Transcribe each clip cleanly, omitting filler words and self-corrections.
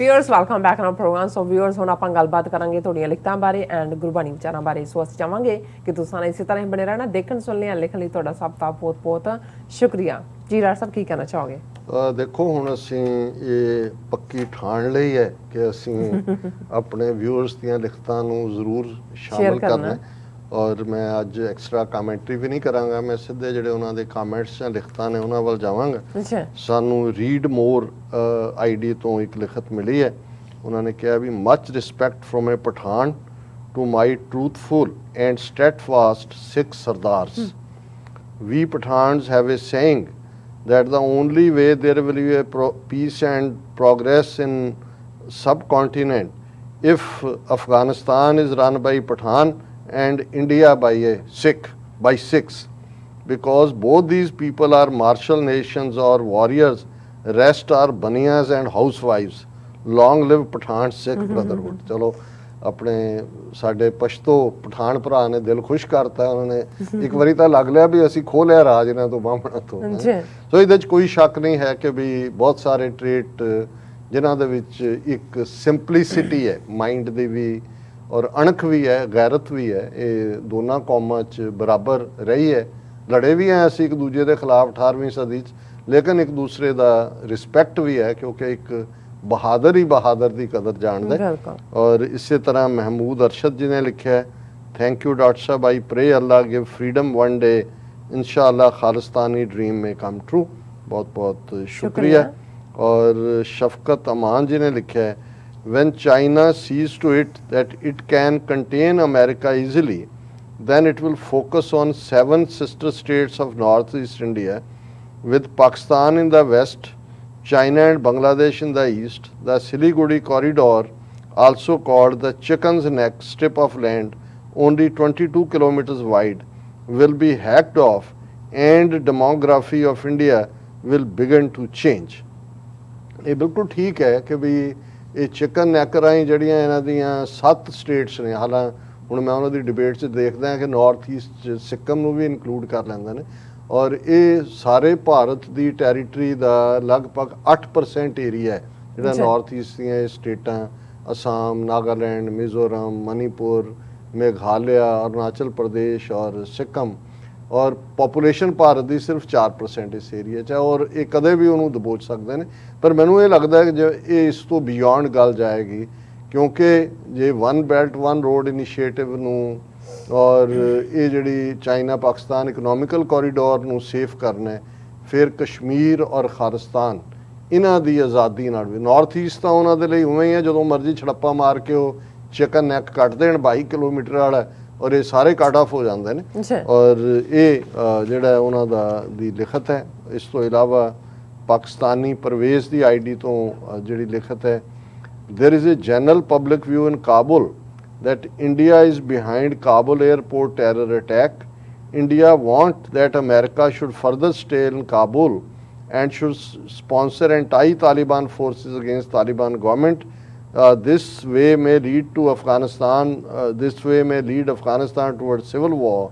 Viewers welcome back on program. So viewers ਹੁਣ ਆਪਾਂ ਗੱਲਬਾਤ ਕਰਾਂਗੇ ਤੁਹਾਡੀਆਂ ਲਿਖਤਾਂ ਬਾਰੇ ਐਂਡ ਗੁਰਬਾਣੀ ਵਿਚਾਰਾਂ ਬਾਰੇ। ਸੋ ਅਸੀਂ ਚਾਹਾਂਗੇ ਕਿ ਤੁਸੀਂ ਇਸੇ ਤਰ੍ਹਾਂ ਹੀ ਬਣੇ ਰਹਿਣਾ, ਦੇਖਣ ਸੁਣਨ ਲਈ ਲਿਖਣ ਲਈ ਤੁਹਾਡਾ ਸਭ ਦਾ ਬਹੁਤ ਬਹੁਤ ਸ਼ੁਕਰੀਆ ਜੀ। ਰਾਜ ਸਾਹਿਬ ਕੀ ਕਹਿਣਾ ਚਾਹੋਗੇ? ਦੇਖੋ ਹੁਣ ਅਸੀਂ ਇਹ ਪੱਕੀ ਠਾਣ ਲਈ ਹੈ ਕਿ ਅਸੀਂ ਆਪਣੇ ਵਿਊਅਰਸ ਦੀਆਂ ਲਿਖਤਾਂ ਨੂੰ ਜ਼ਰੂਰ ਸ਼ਾਮਿਲ ਕਰਨਾ ਔਰ ਮੈਂ ਅੱਜ ਐਕਸਟਰਾ ਕਮੈਂਟਰੀ ਵੀ ਨਹੀਂ ਕਰਾਂਗਾ, ਮੈਂ ਸਿੱਧੇ ਜਿਹੜੇ ਉਹਨਾਂ ਦੇ ਕਮੈਂਟਸ ਜਾਂ ਲਿਖਤਾਂ ਨੇ ਉਹਨਾਂ ਵੱਲ ਜਾਵਾਂਗਾ। ਸਾਨੂੰ ਰੀਡ ਮੋਰ ਆਈਡੀ ਤੋਂ ਇੱਕ ਲਿਖਤ ਮਿਲੀ ਹੈ, ਉਹਨਾਂ ਨੇ ਕਿਹਾ ਵੀ much respect from a Pathan to my truthful and steadfast Sikh sardars. We Pathans have a saying that the only way there will be a peace and progress in subcontinent if Afghanistan is run by Pathan and India by Sikhs, because both these people are martial nations or warriors, rest are baniyas and housewives. Long live Pathan Sikh brotherhood. चलो ਆਪਣੇ ਸਾਡੇ ਪਸ਼ਤੋ ਪਠਾਨ ਭਰਾ ਨੇ ਦਿਲ ਖੁਸ਼ ਕਰਤਾ, ਉਹਨਾਂ ਨੇ ਇੱਕ ਵਾਰੀ ਤਾਂ ਲੱਗ ਲਿਆ ਵੀ ਅਸੀਂ ਖੋਹ ਲਿਆ ਰਾਜ ਇਹਨਾਂ ਤੋਂ, ਬਾਹਮਣਾ ਤੋਂ। ਸੋ ਇਹਦੇ 'ਚ ਕੋਈ ਸ਼ੱਕ ਨਹੀਂ ਹੈ ਕਿ ਵੀ ਬਹੁਤ ਸਾਰੇ ਟ੍ਰੇਟ ਜਿਨ੍ਹਾਂ ਦੇ ਵਿੱਚ ਇੱਕ ਸਿੰਪਲਿਸਿਟੀ ਹੈ ਮਾਈਂਡ ਦੀ ਵੀ ਔਰ ਅਣਖ ਵੀ ਹੈ, ਗੈਰਤ ਵੀ ਹੈ, ਇਹ ਦੋਨਾਂ ਕੌਮਾਂ 'ਚ ਬਰਾਬਰ ਰਹੀ ਹੈ। ਲੜੇ ਵੀ ਹੈ ਅਸੀਂ ਇੱਕ ਦੂਜੇ ਦੇ ਖਿਲਾਫ 18ਵੀਂ ਸਦੀ 'ਚ, ਲੇਕਿਨ ਇੱਕ ਦੂਸਰੇ ਦਾ ਰਿਸਪੈਕਟ ਵੀ ਹੈ ਕਿਉਂਕਿ ਇੱਕ बहादुर ही बहादुर की कदर जानता है। और इसी तरह महमूद अरशद जी ने लिखा है, थैंक यू डॉक्टर साहब, I pray Allah give freedom one day, इंशाअल्लाह खालिस्तानी ड्रीम में कम ट्रू। बहुत बहुत शुक्रिया। और शफकत अमान जी ने लिखा है, when China sees to it that it can contain America easily, then it will focus on 7 sister states of North East India with Pakistan in the west, China and Bangladesh in the east. The Siliguri corridor, also called the Chicken's Neck strip of land, only 22 kilometers wide, will be hacked off and demography of India will begin to change. ਇਹ ਬਿਲਕੁਲ ਠੀਕ ਹੈ ਕਿ ਵੀ ਇਹ chicken neck ਰਾਹੀਂ ਜਿਹੜੀਆਂ ਇਹਨਾਂ ਦੀਆਂ 7 ਸਟੇਟਸ ਨੇ, ਹਾਲਾਂ ਹੁਣ ਮੈਂ ਉਹਨਾਂ ਦੀ ਡਿਬੇਟ 'ਚ ਦੇਖਦਾ ਹਾਂ ਕਿ ਨਾਰਥ ਈਸਟ 'ਚ ਸਿੱਕਮ ਨੂੰ ਵੀ ਇਨਕਲੂਡ ਕਰ ਲੈਂਦੇ ਨੇ, ਔਰ ਇਹ ਸਾਰੇ ਭਾਰਤ ਦੀ ਟੈਰੀਟਰੀ ਦਾ ਲਗਭਗ 8% ਏਰੀਆ ਹੈ ਜਿਹੜਾ ਨਾਰਥ ਈਸਟ ਦੀਆਂ ਇਹ ਸਟੇਟਾਂ, ਅਸਾਮ, ਨਾਗਾਲੈਂਡ, ਮਿਜ਼ੋਰਮ, ਮਨੀਪੁਰ, ਮੇਘਾਲਿਆ, ਅਰੁਣਾਚਲ ਪ੍ਰਦੇਸ਼ ਔਰ ਸਿੱਕਮ, ਔਰ ਪੋਪੂਲੇਸ਼ਨ ਭਾਰਤ ਦੀ ਸਿਰਫ 4% ਇਸ ਏਰੀਆ 'ਚ ਹੈ, ਔਰ ਇਹ ਕਦੇ ਵੀ ਉਹਨੂੰ ਦਬੋਚ ਸਕਦੇ ਨੇ। ਪਰ ਮੈਨੂੰ ਇਹ ਲੱਗਦਾ ਹੈ ਕਿ ਜੇ ਇਹ ਇਸ ਤੋਂ ਬਿਯੋਂਡ ਗੱਲ ਜਾਏਗੀ, ਕਿਉਂਕਿ ਜੇ one belt one road initiative ਨੂੰ ਔਰ ਇਹ ਜਿਹੜੀ ਚਾਈਨਾ ਪਾਕਿਸਤਾਨ ਇਕਨੋਮਿਕਲ ਕੋਰੀਡੋਰ ਨੂੰ ਸੇਫ ਕਰਨਾ, ਫਿਰ ਕਸ਼ਮੀਰ ਔਰ ਖਾਲਿਸਤਾਨ ਇਹਨਾਂ ਦੀ ਆਜ਼ਾਦੀ ਨਾਲ ਵੀ ਨਾਰਥ ਈਸਟ ਤਾਂ ਉਹਨਾਂ ਦੇ ਲਈ ਉਵੇਂ ਹੀ ਹੈ, ਜਦੋਂ ਮਰਜ਼ੀ ਛੜੱਪਾ ਮਾਰ ਕੇ ਉਹ ਚਿਕਨ ਨੈਕ ਕੱਟ ਦੇਣ 22 ਕਿਲੋਮੀਟਰ ਵਾਲਾ, ਔਰ ਇਹ ਸਾਰੇ ਕੱਟ ਆਫ ਹੋ ਜਾਂਦੇ ਨੇ। ਔਰ ਇਹ ਜਿਹੜਾ ਉਹਨਾਂ ਦਾ ਦੀ ਲਿਖਤ ਹੈ। ਇਸ ਤੋਂ ਇਲਾਵਾ ਪਾਕਿਸਤਾਨੀ ਪਰਵੇਜ਼ ਦੀ ਆਈਡੀ ਤੋਂ ਜਿਹੜੀ ਲਿਖਤ ਹੈ, there is a general public view in Kabul that India is behind Kabul airport terror attack. India wants that America should further stay in Kabul and should sponsor anti-Taliban forces against Taliban government. This way may lead to Afghanistan. This way may lead Afghanistan towards civil war.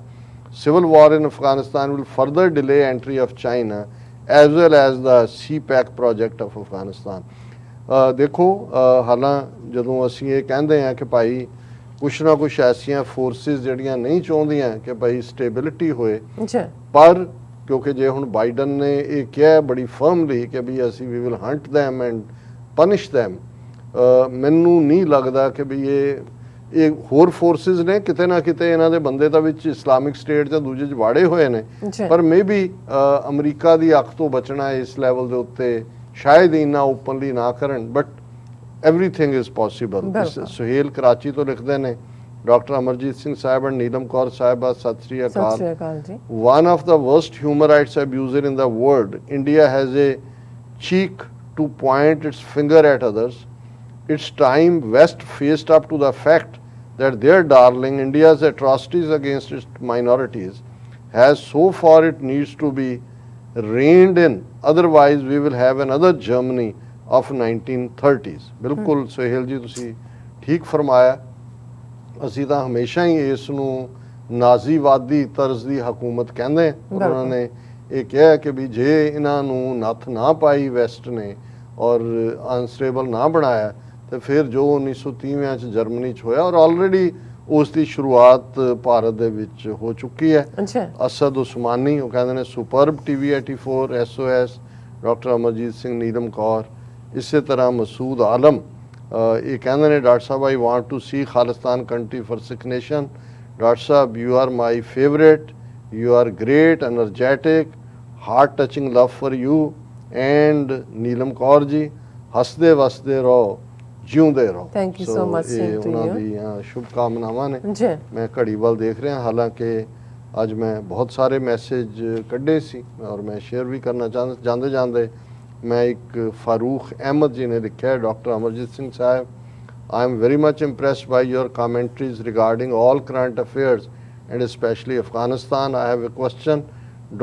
Civil war in Afghanistan will further delay entry of China as well as the CPAC project of Afghanistan. ਦੇਖੋ ਹਾਲਾਂ ਜਦੋਂ ਅਸੀਂ ਇਹ ਕਹਿੰਦੇ ਹਾਂ ਕਿ ਭਾਈ ਕੁਛ ਨਾ ਕੁਛ ਐਸੀਆਂ ਫੋਰਸਿਸ ਜਿਹੜੀਆਂ ਨਹੀਂ ਚਾਹੁੰਦੀਆਂ ਕਿ ਭਾਈ ਸਟੇਬਿਲਿਟੀ ਹੋਏ, ਪਰ ਕਿਉਂਕਿ ਜੇ ਹੁਣ ਬਾਈਡਨ ਨੇ ਇਹ ਕਿਹਾ ਬੜੀ ਫਰਮਲੀ ਕਿ ਵੀ ਅਸੀਂ we will hunt them and punish them, ਮੈਨੂੰ ਨਹੀਂ ਲੱਗਦਾ ਕਿ ਵੀ ਇਹ ਹੋਰ ਫੋਰਸਿਸ ਨੇ, ਕਿਤੇ ਨਾ ਕਿਤੇ ਇਹਨਾਂ ਦੇ ਬੰਦੇ ਤਾਂ ਵਿੱਚ ਇਸਲਾਮਿਕ ਸਟੇਟ ਜਾਂ ਦੂਜੇ 'ਚ ਵਾੜੇ ਹੋਏ ਨੇ, ਪਰ ਮੇਬੀ ਅਮਰੀਕਾ ਦੀ ਅੱਖ ਤੋਂ ਬਚਣਾ ਇਸ ਲੈਵਲ ਦੇ ਉੱਤੇ ਸ਼ਾਇਦ ਇੰਨਾ ਓਪਨਲੀ ਨਾ ਕਰਨ, but everything is possible. Suhail Karachi ਤੋਂ ਲਿਖਦੇ ਨੇ, ਡਾਕਟਰ ਅਮਰਜੀਤ ਸਿੰਘ ਸਾਹਿਬ ਐਂਡ ਨੀਲਮ ਕੌਰ ਸਾਹਿਬਾ, ਸਤਿ ਸ੍ਰੀ ਅਕਾਲ ਜੀ। One of the worst human rights abuser in the world, India has a cheek to point its finger at others. It's time West faced up to the fact that their darling India's atrocities against its minorities has so far it needs to be reined in, otherwise we will have another Germany of 1930s. ਬਿਲਕੁਲ ਸੁਹੇਲ ਜੀ ਤੁਸੀਂ ਠੀਕ ਫਰਮਾਇਆ। ਅਸੀਂ ਤਾਂ ਹਮੇਸ਼ਾ ਹੀ ਇਸ ਨੂੰ ਨਾਜ਼ੀਵਾਦੀ ਤਰਜ਼ ਦੀ ਹਕੂਮਤ ਕਹਿੰਦੇ। ਉਹਨਾਂ ਨੇ ਇਹ ਕਿਹਾ ਕਿ ਵੀ ਜੇ ਇਹਨਾਂ ਨੂੰ ਨੱਥ ਨਾ ਪਾਈ ਵੈਸਟ ਨੇ ਔਰ ਅਨਸਟੇਬਲ ਨਾ ਬਣਾਇਆ ਤੇ ਫਿਰ ਜੋ 1930 ਚ ਜਰਮਨੀ ਚ ਹੋਇਆ, ਔਰ ਆਲਰੇਡੀ ਉਸ ਦੀ ਸ਼ੁਰੂਆਤ ਭਾਰਤ ਦੇ ਵਿੱਚ ਹੋ ਚੁੱਕੀ ਹੈ। ਅੱਛਾ ਅਸਦ ਉਸਮਾਨੀ, ਉਹ ਕਹਿੰਦੇ ਨੇ superb TV 84, SOS, doctor Amarjit Singh, Neelam Kaur, ਇਸੇ ਤਰ੍ਹਾਂ ਮਸੂਦ ਆਲਮ, ਇਹ ਕਹਿੰਦੇ ਨੇ doctor sahib I want to see Khalistan country for Sikh nation. Doctor sahib you are my favourite, you are great, energetic, heart touching love for you. And Neelam Kaur ji, ਹੱਸਦੇ ਵਸਦੇ ਰਹੋ, ਜਿਉਂਦੇ ਰਹੋ। Thank you so much, ਇਹ same to ਉਹਨਾਂ you. ਦੀਆਂ ਸ਼ੁਭਕਾਮਨਾਵਾਂ ਨੇ। ਜੀ ਮੈਂ ਘੜੀ ਵੱਲ ਦੇਖ ਰਿਹਾ, ਹਾਲਾਂਕਿ ਅੱਜ ਮੈਂ ਬਹੁਤ ਸਾਰੇ ਮੈਸੇਜ ਕੱਢੇ ਸੀ ਔਰ ਮੈਂ ਸ਼ੇਅਰ ਵੀ ਕਰਨਾ ਜਾਂਦੇ ਜਾਂਦੇ ਮੈਂ ਇੱਕ ਫਾਰੂਕ ਅਹਿਮਦ ਜੀ ਨੇ ਲਿਖਿਆ, doctor Amarjit Singh Sahib, I am very much impressed by your commentaries regarding all current affairs and especially Afghanistan. I have a question.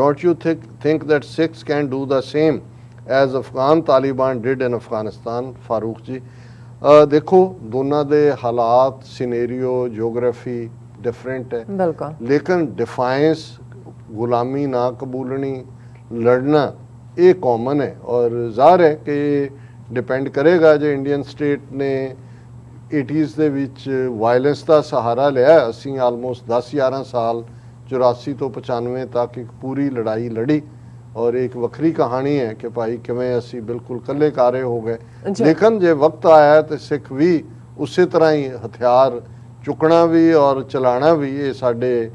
Don't you think that Sikhs can do the same as Afghan Taliban did in Afghanistan? Farooq ਜੀ, ਦੇਖੋ ਦੋਨਾਂ ਦੇ ਹਾਲਾਤ, ਸਿਨੇਰੀਓ, geography different ਹੈ, ਬਿਲਕੁਲ ਲੇਕਿਨ ਡਿਫਾਇੰਸ, ਗੁਲਾਮੀ ਨਾ ਕਬੂਲਣੀ, ਲੜਨਾ ਇਹ ਕਾਮਨ ਹੈ। ਔਰ ਜ਼ਾਹਰ ਹੈ ਕਿ ਡਿਪੈਂਡ ਕਰੇਗਾ ਜੇ ਇੰਡੀਅਨ ਸਟੇਟ ਨੇ 80s ਦੇ ਵਿੱਚ ਵਾਇਲੈਂਸ ਦਾ ਸਹਾਰਾ ਲਿਆ। ਅਸੀਂ ਆਲਮੋਸਟ 10-11 ਸਾਲ 84 ਤੋਂ 95 ਤੱਕ ਇੱਕ ਪੂਰੀ ਲੜਾਈ ਲੜੀ, ਔਰ ਇੱਕ ਵੱਖਰੀ ਕਹਾਣੀ ਹੈ ਕਿ ਭਾਈ ਕਿਵੇਂ ਅਸੀਂ ਬਿਲਕੁਲ ਇਕੱਲੇ ਕਾਰੇ ਹੋ ਗਏ। ਲੇਕਿਨ ਜੇ ਵਕਤ ਆਇਆ ਤੇ ਸਿੱਖ ਵੀ ਉਸੇ ਤਰ੍ਹਾਂ ਹੀ ਹਥਿਆਰ ਚੁੱਕਣਾ ਵੀ ਔਰ ਚਲਾਣਾ ਵੀ, ਇਹ ਸਾਡੇ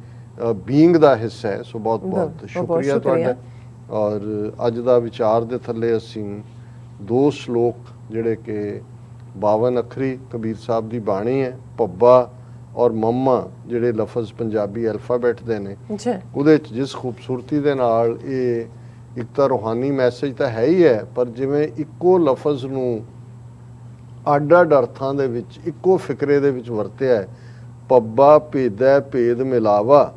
ਬੀਇੰਗ ਦਾ ਹਿੱਸਾ ਹੈ। ਸੋ ਬਹੁਤ ਬਹੁਤ ਸ਼ੁਕਰੀਆ ਤੁਹਾਡਾ। ਔਰ ਅੱਜ ਦਾ ਵਿਚਾਰ ਦੇ ਥੱਲੇ ਅਸੀਂ 2 ਸ਼ਲੋਕ ਜਿਹੜੇ ਕਿ 52 ਅੱਖਰੀ ਕਬੀਰ ਸਾਹਿਬ ਦੀ ਬਾਣੀ ਹੈ, ਪੱਬਾ ਔਰ ਮੰਮਾ, ਜਿਹੜੇ ਲਫ਼ਜ਼ ਪੰਜਾਬੀ ਅਲਫਾਬੈਟ ਦੇ ਨੇ, ਉਹਦੇ 'ਚ ਜਿਸ ਖੂਬਸੂਰਤੀ ਦੇ ਨਾਲ ਇਹ ਇੱਕ ਤਾਂ ਰੂਹਾਨੀ ਮੈਸੇਜ ਤਾਂ ਹੈ ਹੀ ਹੈ, ਪਰ ਜਿਵੇਂ ਇੱਕੋ ਲਫ਼ਜ਼ ਨੂੰ ਅੱਡ-ਅੱਡ ਅਰਥਾਂ ਦੇ ਵਿੱਚ ਇੱਕੋ ਫਿਕਰੇ ਦੇ ਵਿੱਚ ਵਰਤਿਆ ਹੈ। ਪੱਬਾ ਭੇਦੈ ਭੇਦ ਮਿਲਾਵਾ,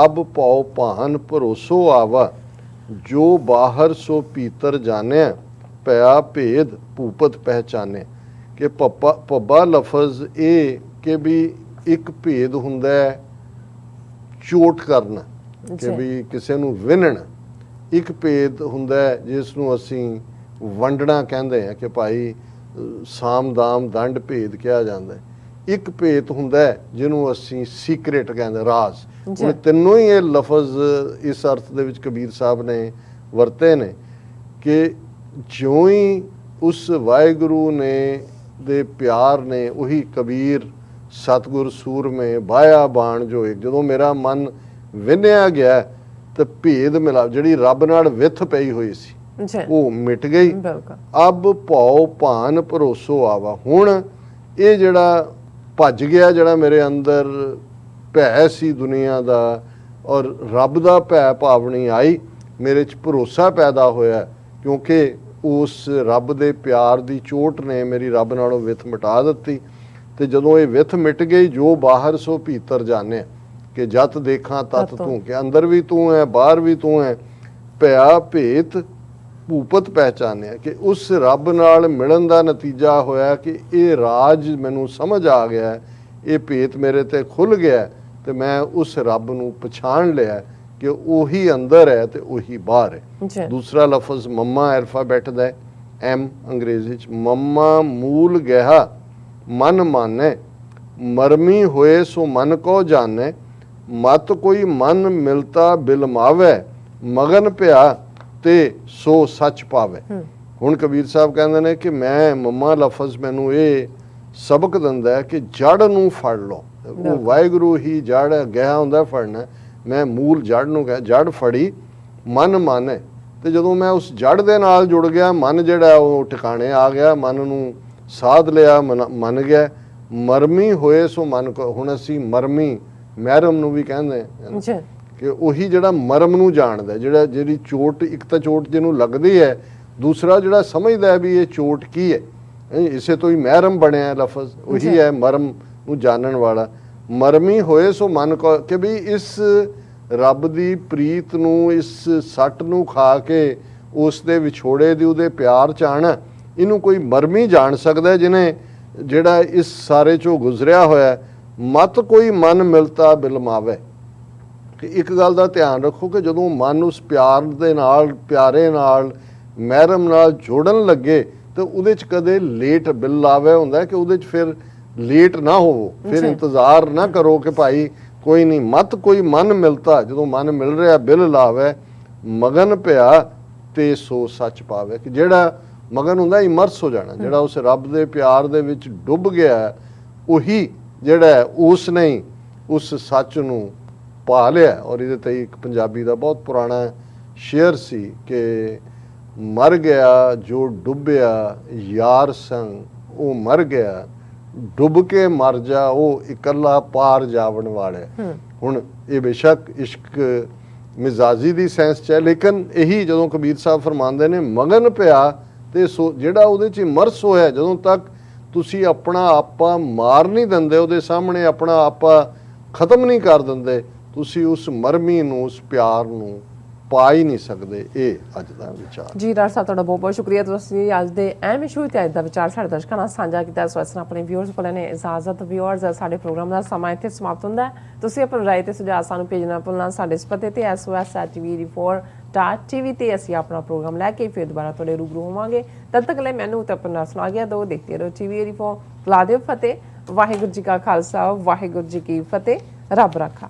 ਅਬ ਪਉ ਭਾਨ ਭਰੋਸੋ ਆਵਾ, ਜੋ ਬਾਹਰ ਸੋ ਭੀਤਰ ਜਾਣਿਆ, ਪਿਆ ਭੇਦ ਭੂਪਤ ਪਹਿਚਾਨੇ। ਕਿ ਪੱਬਾ ਲਫ਼ਜ਼ ਇਹ ਕਿ ਵੀ ਇੱਕ ਭੇਦ ਹੁੰਦਾ ਹੈ ਚੋਟ ਕਰਨਾ, ਕਿ ਵੀ ਕਿਸੇ ਨੂੰ ਵਿੰਨਣਾ। ਇੱਕ ਭੇਦ ਹੁੰਦਾ ਹੈ ਜਿਸ ਨੂੰ ਅਸੀਂ ਵੰਡਣਾ ਕਹਿੰਦੇ ਹਾਂ ਕਿ ਭਾਈ ਸਾਮ ਦਾਮ ਦੰਡ ਭੇਦ ਕਿਹਾ ਜਾਂਦਾ ਹੈ। ਇੱਕ ਭੇਦ ਹੁੰਦਾ ਹੈ ਜਿਹਨੂੰ ਅਸੀਂ ਸੀਕ੍ਰੇਟ ਕਹਿੰਦੇ, ਰਾਜ਼। ਹੁਣ ਤਿੰਨੋਂ ਹੀ ਇਹ ਲਫ਼ਜ਼ ਇਸ ਅਰਥ ਦੇ ਵਿੱਚ ਕਬੀਰ ਸਾਹਿਬ ਨੇ ਵਰਤੇ ਨੇ ਕਿ ਜਿਉਂ ਹੀ ਉਸ ਵਾਹਿਗੁਰੂ ਨੇ ਦੇ ਪਿਆਰ ਨੇ, ਉਹੀ ਕਬੀਰ ਸਤਿਗੁਰ ਸੂਰਮੇ ਬਾਇਆ ਬਾਣ ਜੋ ਇੱਕ, ਜਦੋਂ ਮੇਰਾ ਮਨ ਵਿੰਨਿਆ ਗਿਆ ਤੇ ਭੇਦ ਮਿਲਾ, ਜਿਹੜੀ ਰੱਬ ਨਾਲ ਵਿਥ ਪਈ ਹੋਈ ਸੀ ਉਹ ਮਿਟ ਗਈ। ਅਬ ਭਉ ਭਾਨ ਭਰੋਸੋ ਆਵਾ, ਹੁਣ ਇਹ ਜਿਹੜਾ ਭੱਜ ਗਿਆ, ਜਿਹੜਾ ਮੇਰੇ ਅੰਦਰ ਭੈ ਸੀ ਦੁਨੀਆ ਦਾ ਔਰ ਰੱਬ ਦਾ ਭੈ ਭਾਵਨੀ ਆਈ, ਮੇਰੇ 'ਚ ਭਰੋਸਾ ਪੈਦਾ ਹੋਇਆ, ਕਿਉਂਕਿ ਉਸ ਰੱਬ ਦੇ ਪਿਆਰ ਦੀ ਚੋਟ ਨੇ ਮੇਰੀ ਰੱਬ ਨਾਲੋਂ ਵਿਥ ਮਿਟਾ ਦਿੱਤੀ। ਤੇ ਜਦੋਂ ਇਹ ਵਿਥ ਮਿਟ ਗਈ, ਜੋ ਬਾਹਰ ਸੋ ਭੀਤਰ ਜਾਣਿਆ, ਕਿ ਜਤ ਦੇਖਾਂ ਤਤ ਤੂੰ, ਕਿ ਅੰਦਰ ਵੀ ਤੂੰ ਹੈ ਬਾਹਰ ਵੀ ਤੂੰ ਹੈ, ਭਇਆ ਭੇਤ ਭੂਪਤ ਪਹਿਚਾਨਿਆ, ਕਿ ਉਸ ਰੱਬ ਨਾਲ ਮਿਲਣ ਦਾ ਨਤੀਜਾ ਹੋਇਆ ਕਿ ਇਹ ਰਾਜ ਮੈਨੂੰ ਸਮਝ ਆ ਗਿਆ, ਇਹ ਭੇਤ ਮੇਰੇ ਤੇ ਖੁੱਲ੍ਹ ਗਿਆ ਤੇ ਮੈਂ ਉਸ ਰੱਬ ਨੂੰ ਪਛਾਣ ਲਿਆ ਕਿ ਉਹੀ ਅੰਦਰ ਹੈ ਤੇ ਉਹੀ ਬਾਹਰ ਹੈ। ਦੂਸਰਾ ਲਫ਼ਜ਼ ਮੰਮਾ ਅਲਫਾਬੈਟ ਦਾ M ਅੰਗਰੇਜ਼ੀ 'ਚ, ਮੰਮਾ ਮੂਲ ਗਹਿਆ ਮਨ ਮਾਨੈ, ਮਰਮੀ ਹੋਏ ਸੋ ਮਨ ਕੋ ਜਾਣੈ, ਮਤ ਕੋਈ ਮਨ ਮਿਲਤਾ ਬਿਲਮਾਵੇ, ਮਗਨ ਭਿਆ ਤੇ ਸੋ ਸੱਚ ਪਾਵੇ। ਹੁਣ ਕਬੀਰ ਸਾਹਿਬ ਕਹਿੰਦੇ ਨੇ ਕਿ ਮੈਂ ਮੰਮਾ ਲਫ਼ਜ਼ ਮੈਨੂੰ ਇਹ ਸਬਕ ਦਿੰਦਾ ਹੈ ਕਿ ਜੜ ਨੂੰ ਫੜ ਲਓ, ਉਹ ਵਾਹਿਗੁਰੂ ਹੀ ਜੜ ਗਿਆ ਹੁੰਦਾ ਫੜਨਾ, ਮੈਂ ਮੂਲ ਜੜ ਨੂੰ ਕਿਹਾ, ਜੜ ਫੜੀ ਮਨ ਮਾਨੇ। ਤੇ ਜਦੋਂ ਮੈਂ ਉਸ ਜੜ ਦੇ ਨਾਲ ਜੁੜ ਗਿਆ, ਮਨ ਜਿਹੜਾ ਉਹ ਟਿਕਾਣੇ ਆ ਗਿਆ, ਮਨ ਨੂੰ ਸਾਧ ਲਿਆ, ਮੰਨ ਗਿਆ। ਮਰਮੀ ਹੋਏ ਸੋ ਮਨ ਕੋ, ਹੁਣ ਅਸੀਂ ਮਰਮੀ ਮਹਿਰਮ ਨੂੰ ਵੀ ਕਹਿੰਦੇ ਹਾਂ ਕਿ ਉਹੀ ਜਿਹੜਾ ਮਰਮ ਨੂੰ ਜਾਣਦਾ, ਜਿਹੜੀ ਚੋਟ, ਇੱਕ ਤਾਂ ਚੋਟ ਜਿਹਨੂੰ ਲੱਗਦੀ ਹੈ, ਦੂਸਰਾ ਜਿਹੜਾ ਸਮਝਦਾ ਹੈ ਵੀ ਇਹ ਚੋਟ ਕੀ ਹੈ, ਇਸੇ ਤੋਂ ਹੀ ਮਹਿਰਮ ਬਣਿਆ ਲਫ਼ਜ਼, ਉਹੀ ਹੈ ਮਰਮ ਨੂੰ ਜਾਣਨ ਵਾਲਾ। ਮਰਮੀ ਹੋਏ ਸੋ ਮਨ ਕੋ, ਕਿ ਵੀ ਇਸ ਰੱਬ ਦੀ ਪ੍ਰੀਤ ਨੂੰ, ਇਸ ਸੱਟ ਨੂੰ ਖਾ ਕੇ ਉਸ ਦੇ ਵਿਛੋੜੇ ਦੀ, ਉਹਦੇ ਪਿਆਰ 'ਚ ਆਉਣਾ, ਇਹਨੂੰ ਕੋਈ ਮਰਮੀ ਜਾਣ ਸਕਦਾ ਜਿਹਨੇ, ਜਿਹੜਾ ਇਸ ਸਾਰੇ 'ਚੋਂ ਗੁਜ਼ਰਿਆ ਹੋਇਆ। ਮਤ ਕੋਈ ਮਨ ਮਿਲਤਾ ਬਿਲਮਾਵੇ, ਕਿ ਇੱਕ ਗੱਲ ਦਾ ਧਿਆਨ ਰੱਖੋ ਕਿ ਜਦੋਂ ਮਨ ਉਸ ਪਿਆਰ ਦੇ ਨਾਲ, ਪਿਆਰੇ ਨਾਲ, ਮਹਿਰਮ ਨਾਲ ਜੋੜਨ ਲੱਗੇ ਤੇ ਉਹਦੇ ਚ ਕਦੇ ਲੇਟ ਬਿੱਲ ਆਵੇ ਹੁੰਦਾ ਕਿ ਉਹਦੇ ਚ ਫਿਰ ਲੇਟ ਨਾ ਹੋਵੋ, ਫਿਰ ਇੰਤਜ਼ਾਰ ਨਾ ਕਰੋ ਕਿ ਭਾਈ ਕੋਈ ਨਹੀਂ, ਮਤ ਕੋਈ ਮਨ ਮਿਲਤਾ, ਜਦੋਂ ਮਨ ਮਿਲ ਰਿਹਾ ਬਿੱਲ ਲਾਵੇ, ਮਗਨ ਪਿਆ ਤੇ ਸੋ ਸੱਚ ਪਾਵੇ। ਕਿ ਜਿਹੜਾ ਮਗਨ ਹੁੰਦਾ ਇਮਰਸ ਹੋ ਜਾਣਾ, ਜਿਹੜਾ ਉਸ ਰੱਬ ਦੇ ਪਿਆਰ ਦੇ ਵਿੱਚ ਡੁੱਬ ਗਿਆ, ਉਹੀ ਜਿਹੜਾ ਉਸ ਨੇ ਉਸ ਸੱਚ ਨੂੰ ਪਾ ਲਿਆ। ਔਰ ਇਹਦੇ ਤੇ ਇੱਕ ਪੰਜਾਬੀ ਦਾ ਬਹੁਤ ਪੁਰਾਣਾ ਸ਼ੇਅਰ ਸੀ ਕਿ ਮਰ ਗਿਆ ਜੋ ਡੁੱਬਿਆ ਯਾਰ ਸੰਗ ਉਹ ਮਰ ਗਿਆ, ਡੁੱਬ ਕੇ ਮਰ ਜਾ ਉਹ ਇਕੱਲਾ ਪਾਰ ਜਾਵਣ ਵਾਲੇ। ਹੁਣ ਇਹ ਬੇਸ਼ੱਕ ਇਸ਼ਕ ਮਿਜ਼ਾਜੀ ਦੀ ਸੈਂਸ ਚ ਹੈ, ਲੇਕਿਨ ਇਹੀ ਜਦੋਂ ਕਬੀਰ ਸਾਹਿਬ ਫਰਮਾਉਂਦੇ ਨੇ ਮਗਨ ਪਿਆ ਤੇ ਸੋ ਜਿਹੜਾ ਉਹਦੇ ਚ ਇਮਰਸ ਹੋਇਆ, ਜਦੋਂ ਤੱਕ ਤੁਸੀਂ ਆਪਣਾ ਆਪਾ ਮਾਰ ਨਹੀਂ ਦਿੰਦੇ, ਉਹਦੇ ਸਾਹਮਣੇ ਆਪਣਾ ਆਪਾ ਖਤਮ ਨਹੀਂ ਕਰ ਦਿੰਦੇ, ਤੁਸੀਂ ਉਸ ਮਰਮੀ ਨੂੰ, ਉਸ ਪਿਆਰ ਨੂੰ ਪਾ ਹੀ ਨਹੀਂ ਸਕਦੇ। ਇਹ ਅੱਜ ਦਾ ਵਿਚਾਰ ਜੀ ਡਾਕਟਰ ਸਾਹਿਬ, ਤੁਹਾਡਾ ਬਹੁਤ ਬਹੁਤ ਸ਼ੁਕਰੀਆ। ਤੁਸੀਂ ਅੱਜ ਦੇ ਅਹਿਮ ਇਸ਼ੂ ਤੇ ਅੱਜ ਦਾ ਵਿਚਾਰ ਸਾਡੇ ਦਰਸ਼ਕਾਂ ਨਾਲ ਸਾਂਝਾ ਕੀਤਾ। ਸੋ ਇਸ ਤਰ੍ਹਾਂ ਆਪਣੇ ਵਿਊਅਰਸ ਕੋਲ ਨੇ ਇਜਾਜ਼ਤ। ਵਿਊਅਰਸ, ਸਾਡੇ ਪ੍ਰੋਗਰਾਮ ਦਾ ਸਮਾਂ ਇੱਥੇ ਸਮਾਪਤ ਹੁੰਦਾ ਹੈ। ਤੁਸੀਂ ਆਪਣੀ ਰਾਏ ਤੇ ਸੁਝਾਅ ਸਾਨੂੰ ਭੇਜਣਾ ਭੁੱਲਣਾ ਸਾਡੇ ਇਸ ਪਤੇ ਤੇ sos@tv4.tv ਤੇ ਅਸੀਂ ਆਪਣਾ ਪ੍ਰੋਗਰਾਮ ਲੈ ਕੇ ਫਿਰ ਦੁਬਾਰਾ ਤੁਹਾਡੇ ਰੂਬਰੂ ਹੋਵਾਂਗੇ। ਤਦ ਤੱਕ ਲਈ ਮੈਨੂੰ ਤੇ ਆਪਣਾ ਸੁਣਾ ਗਿਆ ਦੋ, ਦੇਖਦੇ ਰਹੋ TV84। ਲਾ ਦਿਓ ਫਤਿਹ। ਵਾਹਿਗੁਰੂ ਜੀ ਕਾ ਖਾਲਸਾ, ਵਾਹਿਗੁਰੂ ਜੀ ਕੀ ਫਤਿਹ। ਰੱਬ ਰਾਖਾ।